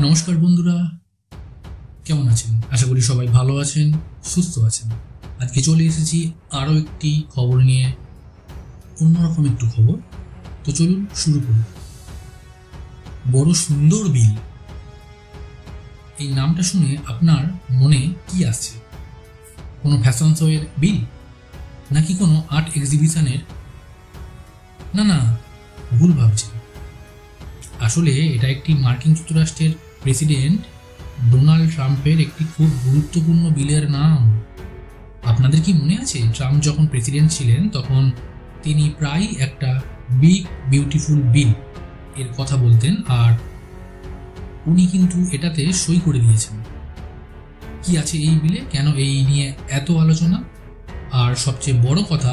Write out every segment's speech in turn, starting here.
নমস্কার বন্ধুরা, কেমন আছেন? আশা করি সবাই ভালো আছেন, সুস্থ আছেন। আজকে চলে এসেছি আরও একটি খবর নিয়ে, অন্যরকম একটু খবর। তো চলুন শুরু করি। বড় সুন্দর বিল, এই নামটা শুনে আপনার মনে কি আসছে? কোনো ফ্যাশন শোয়ের বিল, নাকি কোনো আর্ট এক্সিবিশনের? না না, ভুল ভাবছেন। আসলে এটা একটি মার্কিন যুক্তরাষ্ট্রের প্রেসিডেন্ট ডোনাল্ড ট্রাম্পের একটি খুব গুরুত্বপূর্ণ বিলের নাম। আপনাদের কি মনে আছে, ট্রাম্প যখন প্রেসিডেন্ট ছিলেন তখন তিনি প্রায় একটা বিগ বিউটিফুল বিল এর কথা বলতেন, আর উনি কিন্তু এটাতে সই করে দিয়েছেন। কি আছে এই বিলে, কেন এই নিয়ে এত আলোচনা, আর সবচেয়ে বড় কথা,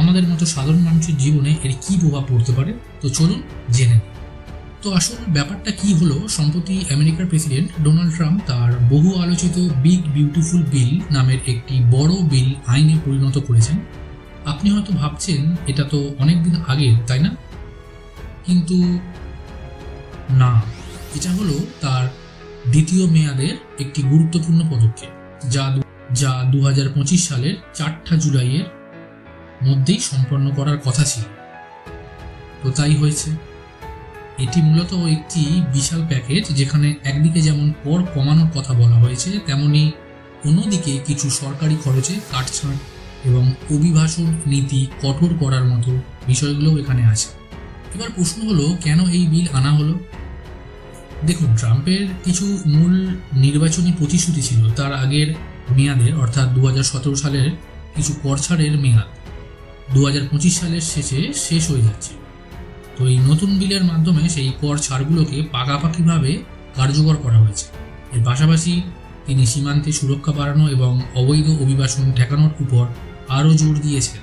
আমাদের মতো সাধারণ মানুষের জীবনে এর কি প্রভাব পড়তে পারে, তো চলুন জেনে নিই। তো আসল ব্যাপারটা কি হলো, সম্প্রতি আমেরিকার প্রেসিডেন্ট ডোনাল্ড ট্রাম্প তার বহু আলোচিত বিগ বিউটিফুল বিল নামের একটি বড় বিল আইনে পরিণত করেছেন। আপনি হয়তো ভাবছেন এটা তো অনেকদিন আগের, তাই না? কিন্তু না, এটা হলো তার দ্বিতীয় মেয়াদের একটি গুরুত্বপূর্ণ পদক্ষেপ, যা 2025 সালের 4 জুলাইয়ের মধ্যেই সম্পন্ন করার কথা ছিল। তো তাই হয়েছে। এটি মূলত একটি বিশাল প্যাকেজ, যেখানে একদিকে যেমন কর কমানোর কথা বলা হয়েছে, তেমনি অন্যদিকে কিছু সরকারি খরচে কাটছাঁট এবং অভিবাসন নীতি কঠোর করার মতো বিষয়গুলোও এখানে আছে। এবার প্রশ্ন হলো, কেন এই বিল আনা হলো? দেখুন, ট্রাম্পের কিছু মূল নির্বাচনী প্রতিশ্রুতি ছিল তার আগের মেয়াদের, অর্থাৎ 2017 সালের কিছু কর ছাড়ের মেয়াদ 2025 সালের শেষে শেষ হয়ে যাচ্ছে। তো এই নতুন বিলের মাধ্যমে সেই কর ছাড়গুলোকে পাকাপাকিভাবে কার্যকর করা হয়েছে। এর পাশাপাশি তিনি সীমান্তে সুরক্ষা বাড়ানো এবং অবৈধ অভিবাসন ঠেকানোর উপর আরও জোর দিয়েছেন।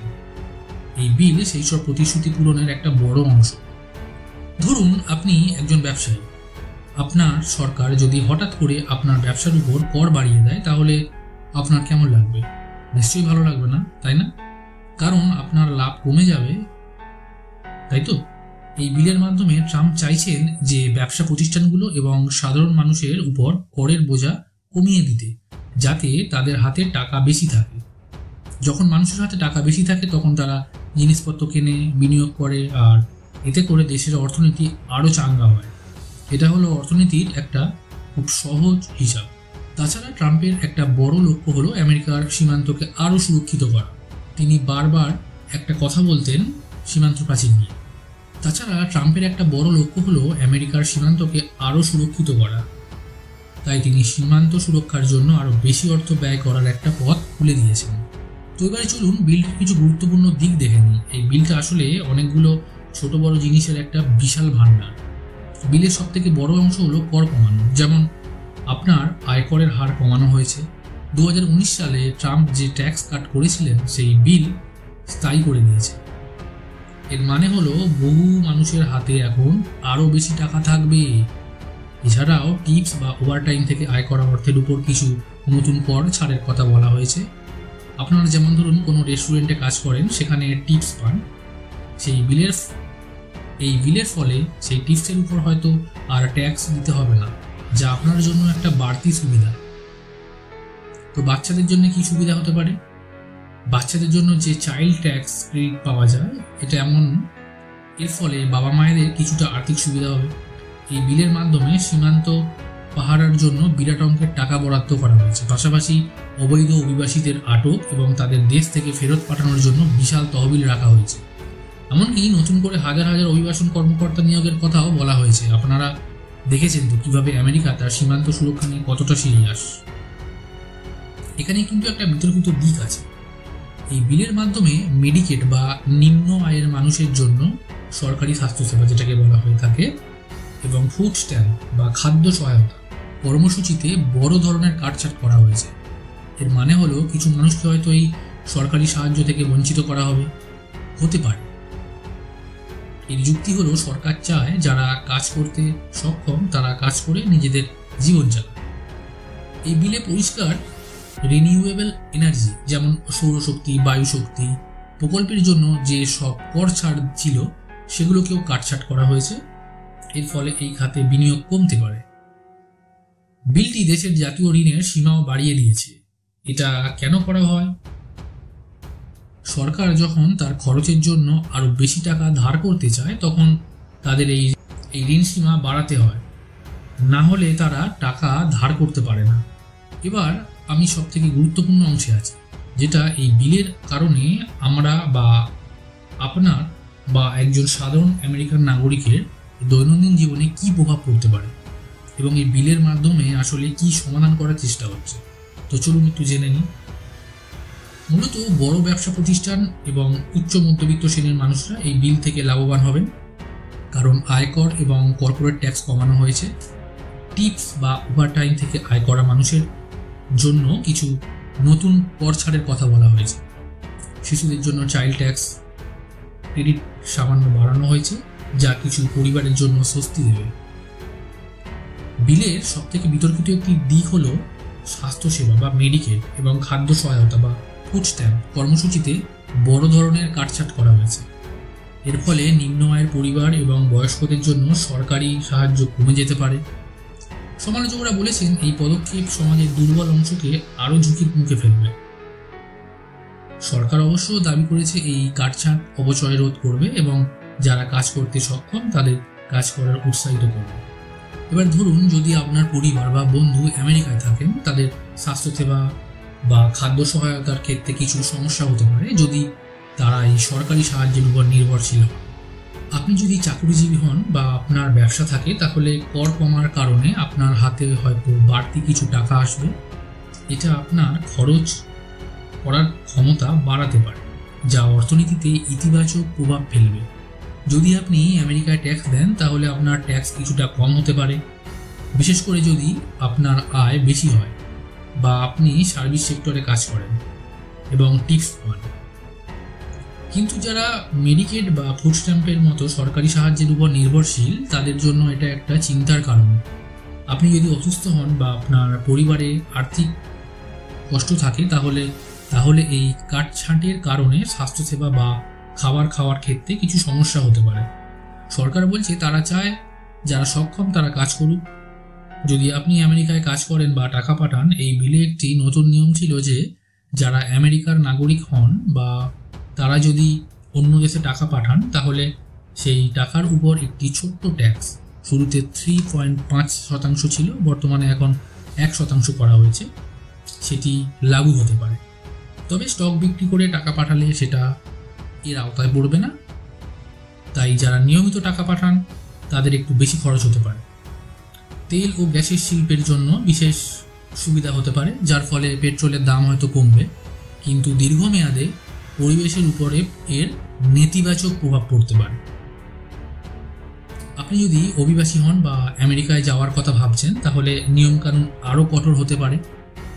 এই বিল সেই সব প্রতিশ্রুতি পূরণের একটা বড় অংশ। ধরুন আপনি একজন ব্যবসায়ী, আপনার সরকার যদি হঠাৎ করে আপনার ব্যবসার উপর কর বাড়িয়ে দেয়, তাহলে আপনার কেমন লাগবে? নিশ্চয়ই ভালো লাগবে না, তাই না? কারণ আপনার লাভ কমে যাবে, তাই তো? এই বিলের মাধ্যমে ট্রাম্প চাইছেন যে ব্যবসা প্রতিষ্ঠানগুলো এবং সাধারণ মানুষের উপর করের বোঝা কমিয়ে দিতে, যাতে তাদের হাতে টাকা বেশি থাকে। যখন মানুষের হাতে টাকা বেশি থাকে তখন তারা জিনিসপত্র কেনে, বিনিয়োগ করে, আর এতে করে দেশের অর্থনীতি আরও চাঙ্গা হয়। এটা হলো অর্থনীতির একটা খুব সহজ হিসাব। তাছাড়া ট্রাম্পের একটা বড় লক্ষ্য হলো আমেরিকার সীমান্তকে আরও সুরক্ষিত করা। তিনি বারবার একটা কথা বলতেন সীমান্ত প্রাচীর নিয়ে। তাছাড়া ট্রাম্পের একটা বড় লক্ষ্য হলো আমেরিকার সীমান্তকে আরও সুরক্ষিত করা। তাই তিনি সীমান্ত সুরক্ষার জন্য আরও বেশি অর্থ ব্যয় করার একটা পথ খুলে দিয়েছেন। তো এবারে চলুন বিলটির কিছু গুরুত্বপূর্ণ দিক দেখে নিই। এই বিলটা আসলে অনেকগুলো ছোট বড় জিনিসের একটা বিশাল ভাণ্ডার। বিলের সব থেকে বড় অংশ হলো কর কমানো। যেমন আপনার আয়করের হার কমানো হয়েছে। 2019 সালে ট্রাম্প যে ট্যাক্স কাট করেছিলেন, সেই বিল স্থায়ী করে দিয়েছে। এর মানে হলো বহু মানুষের হাতে এখন আরও বেশি টাকা থাকবে। এছাড়াও টিপস বা ওভারটাইম থেকে আয় করা অর্থের উপর কিছু নতুন কর ছাড়ের কথা বলা হয়েছে। আপনারা যেমন ধরুন কোনো রেস্টুরেন্টে কাজ করেন, সেখানে টিপস পান। এই বিলের ফলে সেই টিপসের উপর হয়তো আর ট্যাক্স দিতে হবে না, যা আপনার জন্য একটা বাড়তি সুবিধা। তো বাচ্চাদের জন্য কি সুবিধা হতে পারে? বাচ্চাদের জন্য যে চাইল্ড ট্যাক্স ক্রেডিট পাওয়া যায়, এটা এমন, এর ফলে বাবা মায়েদের কিছুটা আর্থিক সুবিধা হবে। এই বিলের মাধ্যমে সীমান্ত পাহারার জন্য বিরাট অঙ্কের টাকা বরাদ্দ করা হয়েছে। পাশাপাশি অবৈধ অভিবাসীদের আটক এবং তাদের দেশ থেকে ফেরত পাঠানোর জন্য বিশাল তহবিল রাখা হয়েছে। এমনকি নতুন করে হাজার হাজার অভিবাসন কর্মকর্তা নিয়োগের কথাও বলা হয়েছে। আপনারা দেখেছেন তো কিভাবে আমেরিকা তার সীমান্ত সুরক্ষা নিয়ে কতটা সিরিয়াস। এখানে কিন্তু একটা বিতর্কিত দিক আছে। এই বিলের মাধ্যমে মেডিকেড বা নিম্ন আয়ের মানুষের জন্য সরকারি স্বাস্থ্যসেবা, যেটাকে বলা হয়ে থাকে, এবং ফুড স্ট্যাম্প বা খাদ্য সহায়তা কর্মসূচিতে বড় ধরনের কাটছাঁট করা হয়েছে। এর মানে হলো কিছু মানুষকে হয়তো এই সরকারি সাহায্য থেকে বঞ্চিত করা হতে পারে। এর যুক্তি হলো সরকার চায় যারা কাজ করতে সক্ষম তারা কাজ করে নিজেদের জীবন চালায়। এই বিলে পরিষ্কার রিনিউয়েবল এনার্জি, যেমন সৌরশক্তি, বায়ুশক্তি প্রকল্পের জন্য যে সব কর ছাড় ছিল, সেগুলোকেও কাটছাঁট করা হয়েছে। এর ফলে এই খাতে বিনিয়োগ কমতে পারে। বিলটি দেশের জাতীয় ঋণের সীমাও বাড়িয়ে দিয়েছে। এটা কেন করা হয়? সরকার যখন তার খরচের জন্য আরো বেশি টাকা ধার করতে চায় তখন তাদের এই ঋণ সীমা বাড়াতে হয়, না হলে তারা টাকা ধার করতে পারে না। এবার আমি সব থেকে গুরুত্বপূর্ণ অংশে আছি, যেটা এই বিলের কারণে আমরা বা আপনার বা একজন সাধারণ আমেরিকান নাগরিকের দৈনন্দিন জীবনে কি প্রভাব পড়তে পারে এবং এই বিলের মাধ্যমে আসলে কি সমাধান করার চেষ্টা হচ্ছে। তো চলুন একটু জেনে নিই। মূলত বড় ব্যবসা প্রতিষ্ঠান এবং উচ্চ মধ্যবিত্ত শ্রেণীর মানুষরা এই বিল থেকে লাভবান হবেন, কারণ আয়কর এবং কর্পোরেট ট্যাক্স কমানো হয়েছে। টিপস বা ওভারটাইম থেকে আয় করা মানুষের জন্য কিছু নতুন কর ছাড়ের কথা বলা হয়েছে। শিশুদের জন্য চাইল্ড ট্যাক্স ক্রেডিট সামান্য বাড়ানো হয়েছে, যা কিছু পরিবারের জন্য স্বস্তি দেবে। বিলের সবথেকে বিতর্কিত একটি দিক হল স্বাস্থ্যসেবা বা মেডিকেল এবং খাদ্য সহায়তা বা ফুড স্ট্যাম্প কর্মসূচিতে বড় ধরনের কাটছাট করা হয়েছে। এর ফলে নিম্ন আয়ের পরিবার এবং বয়স্কদের জন্য সরকারি সাহায্য কমে যেতে পারে। সমালোচকরা বলেছেন এই পদক্ষেপ সমাজের দুর্বল অংশকে আরও ঝুঁকির মুখে ফেলবে। সরকার অবশ্য দাবি করেছে এই কাটছাঁট অপচয় রোধ করবে এবং যারা কাজ করতে সক্ষম তাদের কাজ করার উৎসাহিত করবে। এবার ধরুন, যদি আপনার পরিবার বা বন্ধু আমেরিকায় থাকেন, তাদের স্বাস্থ্যসেবা বা খাদ্য সহায়তার ক্ষেত্রে কিছু সমস্যা হতে পারে যদি তারা এই সরকারি সাহায্যের উপর নির্ভরশীল হন। আপনি যদি চাকরিজীবী হন বা আপনার ব্যবসা থাকে, তাহলে কর কমার কারণে আপনার হাতে হয়তো বাড়তি কিছু টাকা আসবে। এটা আপনার খরচ করার ক্ষমতা বাড়াতে পারে, যা অর্থনীতিতে ইতিবাচক প্রভাব ফেলবে। যদি আপনি আমেরিকায় ট্যাক্স দেন, তাহলে আপনার ট্যাক্স কিছুটা কম হতে পারে, বিশেষ করে যদি আপনার আয় বেশি হয় বা আপনি সার্ভিস সেক্টরে কাজ করেন এবং টিপস পান। কিন্তু যারা মেডিকেড বা ফুড স্ট্যাম্পের মতো সরকারি সাহায্যের উপর নির্ভরশীল, তাদের জন্য এটা একটা চিন্তার কারণ। আপনি যদি অসুস্থ হন বা আপনার পরিবারে আর্থিক কষ্ট থাকে, তাহলে এই কাটছাঁটের কারণে স্বাস্থ্যসেবা বা খাবার খাওয়ার ক্ষেত্রে কিছু সমস্যা হতে পারে। সরকার বলছে তারা চায় যারা সক্ষম তারা কাজ করুক। যদি আপনি আমেরিকায় কাজ করেন বা টাকা পাঠান, এই বিলে একটি নতুন নিয়ম ছিল যে যারা আমেরিকার নাগরিক হন বা তারা যদি অন্য দেশে টাকা পাঠান, তাহলে সেই টাকার উপর একটি ছোট্ট ট্যাক্স, শুরুতে 3.5% ছিল, বর্তমানে এখন 1% করা হয়েছে, সেটি লাগু হতে পারে। তবে স্টক বিক্রি করে টাকা পাঠালে সেটা এর আওতায় পড়বে না। তাই যারা নিয়মিত টাকা পাঠান তাদের একটু বেশি খরচ হতে পারে। তেল ও গ্যাসের শিল্পের জন্য বিশেষ সুবিধা হতে পারে, যার ফলে পেট্রোলের দাম হয়তো কমবে, কিন্তু দীর্ঘমেয়াদে পরিবেশের উপরে এর নেতিবাচক প্রভাব পড়তে পারে। আপনি যদি অভিবাসী হন বা আমেরিকায় যাওয়ার কথা ভাবছেন, তাহলে নিয়মকানুন আরও কঠোর হতে পারে,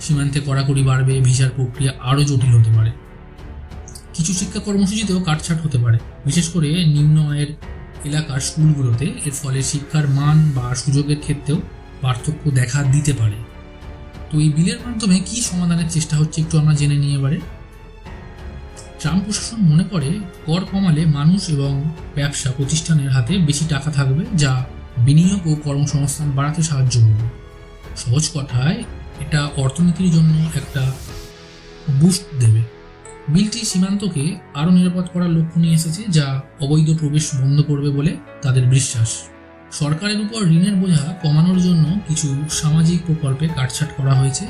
সীমান্তে কড়াকড়ি বাড়বে, ভিসার প্রক্রিয়া আরও জটিল হতে পারে। কিছু শিক্ষা কর্মসূচিতেও কাটছাঁট হতে পারে, বিশেষ করে নিম্ন আয়ের এলাকার স্কুলগুলোতে। এর ফলে শিক্ষার মান বা সুযোগের ক্ষেত্রেও পার্থক্য দেখা দিতে পারে। তো এই বিলের মাধ্যমে কি সমাধানের চেষ্টা হচ্ছে একটু আমরা জেনে নিয়ে এবারে। ট্রাম্প প্রশাসন মনে করে কর কমালে মানুষ এবং ব্যবসা প্রতিষ্ঠানের হাতে বেশি টাকা থাকবে, যা বিনিয়োগ ও কর্মসংস্থান বাড়াতে সাহায্য করবে। সহজ কথায় এটা অর্থনীতির জন্য একটা বুস্ট দেবে। বিলটি সীমান্তকে আরও নিরাপদ করার লক্ষ্য নিয়ে এসেছে, যা অবৈধ প্রবেশ বন্ধ করবে বলে তাদের বিশ্বাস। সরকারের উপর ঋণের বোঝা কমানোর জন্য কিছু সামাজিক প্রকল্পে কাটছাঁট করা হয়েছে,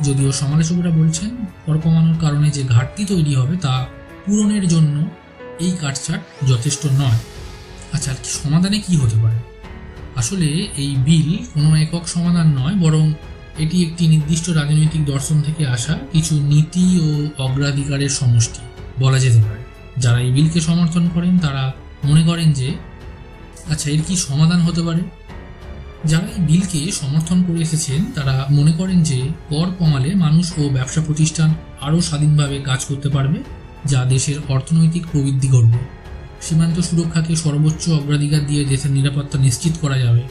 যদিও সমালোচকরা বলছেন কর কমানোর কারণে যে ঘাটতি তৈরি হবে তা পূরণের জন্য এই কাটছাঁট যথেষ্ট নয়। আচ্ছা, সমাধানে কি হতে পারে? আসলে এই বিল কোনো একক সমাধান নয়, বরং এটি একটি নির্দিষ্ট রাজনৈতিক দর্শন থেকে আসা কিছু নীতি ও অগ্রাধিকারের সমষ্টি বলা যেতে পারে। যারা এই বিলকে সমর্থন করেন তারা মনে করেন যে এর কি সমাধান হতে পারে। যারা এই বিলকে সমর্থন করে এসেছেন তারা মনে করেন যে কর কমালে মানুষ ও ব্যবসা প্রতিষ্ঠান আরও স্বাধীনভাবে কাজ করতে পারবে, যা দেশের অর্থনৈতিক প্রবৃদ্ধি করবে। সীমান্ত সুরক্ষাকে সর্বোচ্চ অগ্রাধিকার দিয়ে দেশের নিরাপত্তা নিশ্চিত করা যাবে।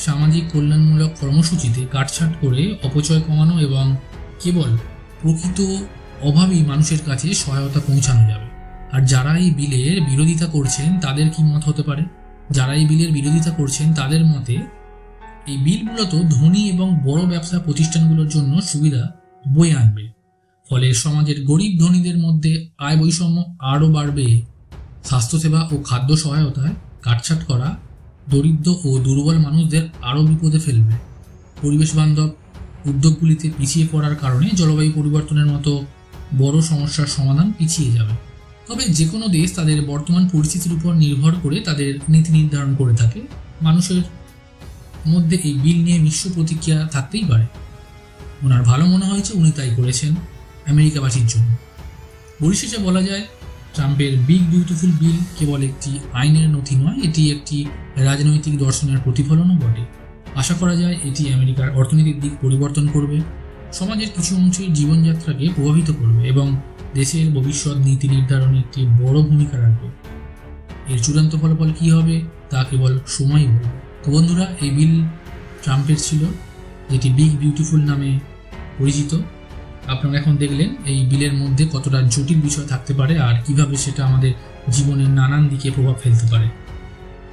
সামাজিক কল্যাণমূলক কর্মসূচিতে কাটছাঁট করে অপচয় কমানো এবং কেবল প্রকৃত অভাবী মানুষের কাছে সহায়তা পৌঁছানো যাবে। আর যারা এই বিলের বিরোধিতা করছেন তাদের কি মত হতে পারে? যারা এই বিলের বিরোধিতা করছেন তাদের মতে এই বিল মূলত ধনী এবং বড় ব্যবসা প্রতিষ্ঠানগুলোর জন্য সুবিধা বয়ে আনবে, ফলে সমাজের গরিব ধনীদের মধ্যে আয় বৈষম্য আরও বাড়বে। স্বাস্থ্যসেবা ও খাদ্য সহায়তায় কাটছাট করা দরিদ্র ও দুর্বল মানুষদের আরও বিপদে ফেলবে। পরিবেশ বান্ধব উদ্যোগগুলিতে পিছিয়ে পড়ার কারণে জলবায়ু পরিবর্তনের মতো বড় সমস্যার সমাধান পিছিয়ে যাবে। তবে যে কোনো দেশ তাদের বর্তমান পরিস্থিতির উপর নির্ভর করে তাদের নীতি নির্ধারণ করে থাকে। মানুষের মধ্যে এই বিল নিয়ে মিশ্র প্রতিক্রিয়া থাকতেই পারে। ওনার ভালো মনে হয়েছে, উনি তাই করেছেন আমেরিকাবাসীর জন্য। পরিশেষে বলা যায়, ট্রাম্পের বিগ বিউটিফুল বিল কেবল একটি আইনের নথি নয়, এটি একটি রাজনৈতিক দর্শনের প্রতিফলনও বটে। আশা করা যায় এটি আমেরিকার অর্থনৈতিক দিক পরিবর্তন করবে, সমাজের কিছু অংশের জীবনযাত্রাকে প্রভাবিত করবে এবং দেশের ভবিষ্যৎ নীতি নির্ধারণে একটি বড় ভূমিকা রাখবে। এর চূড়ান্ত ফলাফল কী হবে তা কেবল সময়ই বলবে। তো বন্ধুরা, এই বিল ট্রাম্পের ছিল, যেটি বিগ বিউটিফুল নামে পরিচিত। আপনারা এখন দেখলেন এই বিলের মধ্যে কতটা জটিল বিষয় থাকতে পারে আর কিভাবে সেটা আমাদের জীবনের নানান দিকে প্রভাব ফেলতে পারে।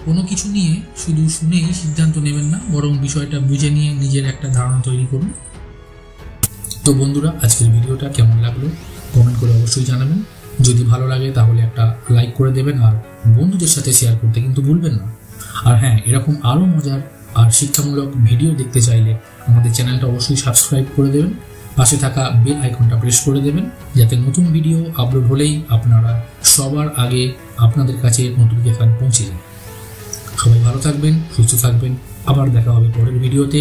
কোনো কিছু নিয়ে শুধু শুনেই সিদ্ধান্ত নেবেন না, বরং বিষয়টা বুঝে নিয়ে নিজের একটা ধারণা তৈরি করুন। তো বন্ধুরা, আজকের ভিডিওটা কেমন লাগলো কমেন্ট করে অবশ্যই জানাবেন। যদি ভালো লাগে তাহলে একটা লাইক করে দেবেন আর বন্ধুদের সাথে শেয়ার করতে কিন্তু ভুলবেন না। আর হ্যাঁ, এরকম আরও মজার আর শিক্ষামূলক ভিডিও দেখতে চাইলে আমাদের চ্যানেলটা অবশ্যই সাবস্ক্রাইব করে দেবেন, পাশে থাকা বেল আইকনটা প্রেস করে দেবেন, যাতে নতুন ভিডিও আপলোড হলেই আপনারা সবার আগে আপনাদের কাছে নোটিফিকেশন পৌঁছে যায়। সবাই ভালো থাকবেন, সুস্থ থাকবেন, আবার দেখা হবে পরের ভিডিওতে।